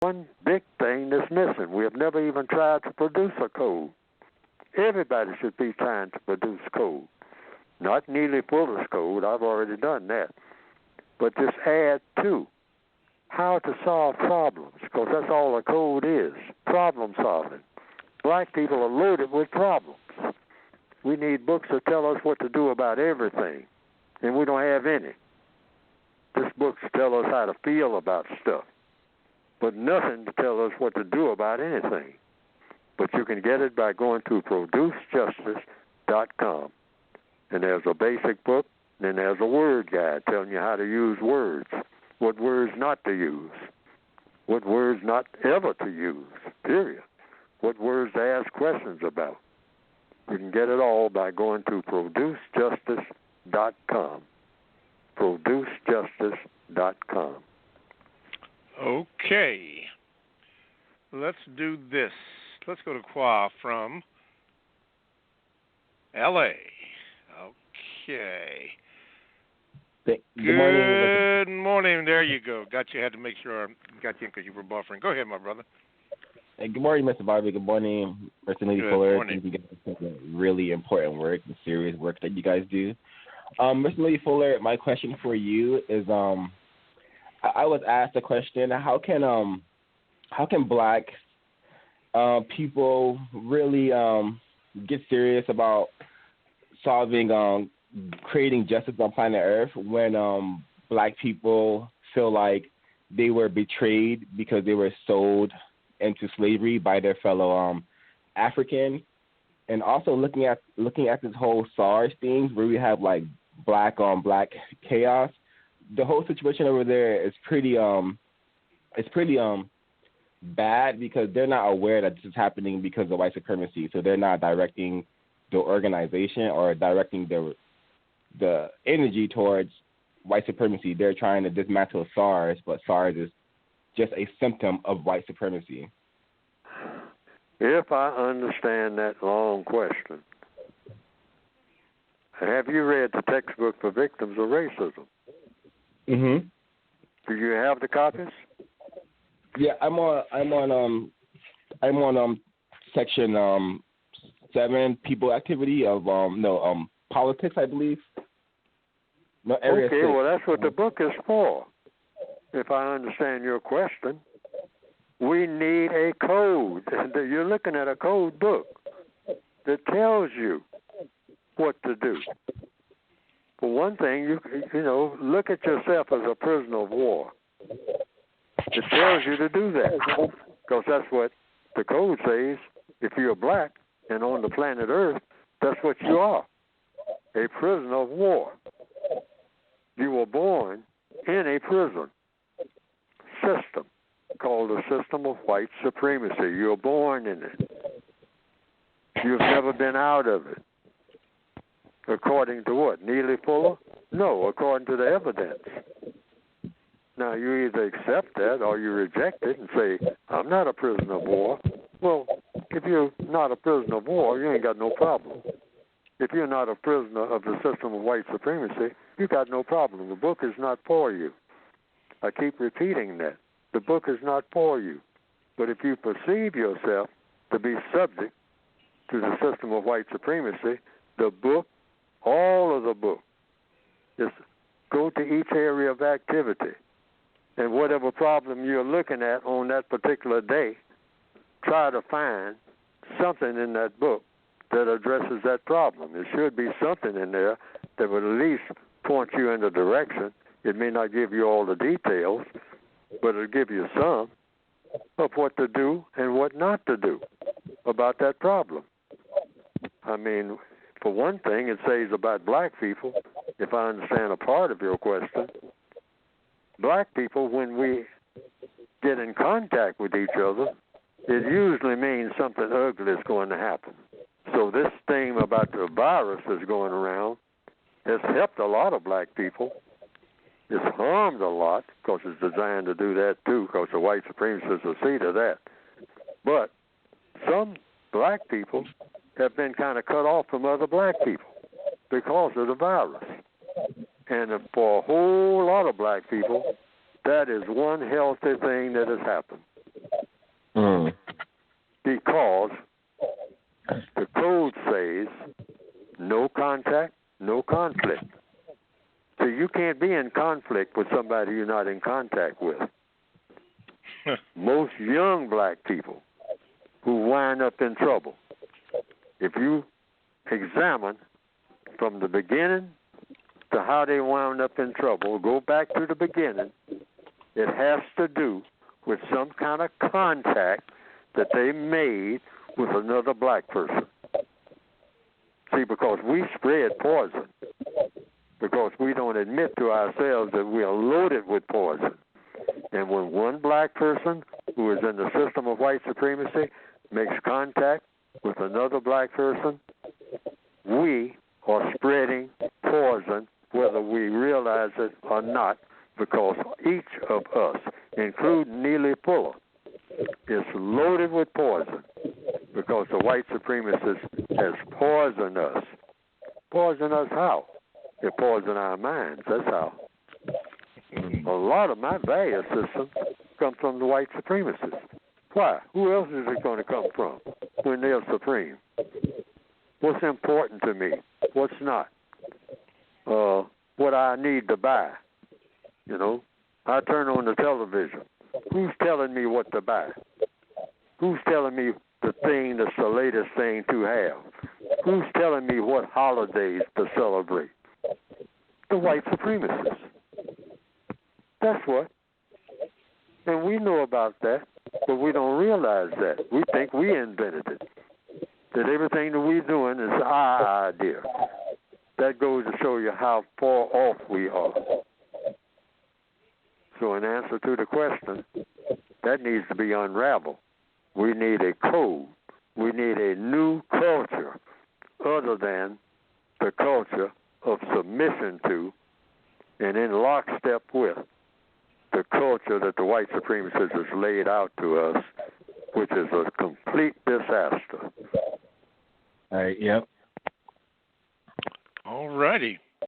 one big thing that's missing. We have never even tried to produce a code. Everybody should be trying to produce code. Not Neely Fuller's code. I've already done that. But just add to how to solve problems, because that's all a code is, problem solving. Black people are loaded with problems. We need books that tell us what to do about everything, and we don't have any. This books tell us how to feel about stuff, but nothing to tell us what to do about anything. But you can get it by going to producejustice.com. And there's a basic book, and then there's a word guide telling you how to use words, what words not to use, what words not ever to use, period, what words to ask questions about. You can get it all by going to producejustice.com. Producejustice.com. Okay. Let's do this. Let's go to Qua from L.A. Okay. Good morning. There you go. Got you. Had to make sure I got you in because you were buffering. Go ahead, my brother. Hey, good morning, Mr. Bobby. Good morning, Mr.Neely Fuller. Morning. You guys do really important work and serious work that you guys do. Mr.Neely Fuller, my question for you is, I was asked a question: How can Black people really get serious about solving, creating justice on planet Earth when Black people feel like they were betrayed because they were sold into slavery by their fellow African, and also looking at this whole SARS thing where we have like black on black chaos. The whole situation over there is pretty bad because they're not aware that this is happening because of white supremacy. So they're not directing their organization or directing the energy towards white supremacy. They're trying to dismantle SARS, but SARS is just a symptom of white supremacy. If I understand that long question, have you read the textbook for victims of racism? Mm-hmm. Do you have the copies? Yeah, I'm on section 7, people activity of politics, I believe. No, area okay, 6. Well, that's what the book is for. If I understand your question, we need a code. You're looking at a code book that tells you what to do. For one thing, you look at yourself as a prisoner of war. It tells you to do that because that's what the code says. If you're Black and on the planet Earth, that's what you are, a prisoner of war. You were born in a prison system called the system of white supremacy. You were born in it. You've never been out of it. According to what? Neely Fuller? No, according to the evidence. Now, you either accept that or you reject it and say, I'm not a prisoner of war. Well, if you're not a prisoner of war, you ain't got no problem. If you're not a prisoner of the system of white supremacy, you got no problem. The book is not for you. I keep repeating that. The book is not for you. But if you perceive yourself to be subject to the system of white supremacy, the book, all of the book, is go to each area of activity. And whatever problem you're looking at on that particular day, try to find something in that book that addresses that problem. There should be something in there that would at least point you in the direction. It may not give you all the details, but it'll give you some of what to do and what not to do about that problem. I mean, for one thing, it says about Black people, if I understand a part of your question, Black people, when we get in contact with each other, it usually means something ugly is going to happen. So this thing about the virus that's going around has helped a lot of Black people. It's harmed a lot because it's designed to do that too, because the white supremacists will see to that. But some Black people have been kind of cut off from other Black people because of the virus. And for a whole lot of Black people, that is one healthy thing that has happened. Because the code says no contact, no conflict. So you can't be in conflict with somebody you're not in contact with. Most young black people who wind up in trouble, if you examine from the beginning to how they wound up in trouble, go back to the beginning, it has to do with some kind of contact that they made with another black person. See, because we spread poison, because we don't admit to ourselves that we are loaded with poison. And when one black person who is in the system of white supremacy makes contact with another black person, we are spreading poison whether we realize it or not, because each of us, including Neely Fuller, is loaded with poison because the white supremacist has poisoned us. Poison us how? They poison our minds, that's how. A lot of my value system comes from the white supremacists. Why? Who else is it going to come from when they're supreme? What's important to me? What's not? What I need to buy. You know, I turn on the television. Who's telling me what to buy? Who's telling me the thing that's the latest thing to have? Who's telling me what holidays to celebrate? The white supremacists. That's what. And we know about that, but we don't realize that. We think we invented it. That everything that we're doing is our idea. That goes to show you how far off we are. So in answer to the question, that needs to be unraveled. We need a code. We need a new culture other than the culture of submission to and in lockstep with the culture that the white supremacists has laid out to us, which is a complete disaster. All right, yep. All righty.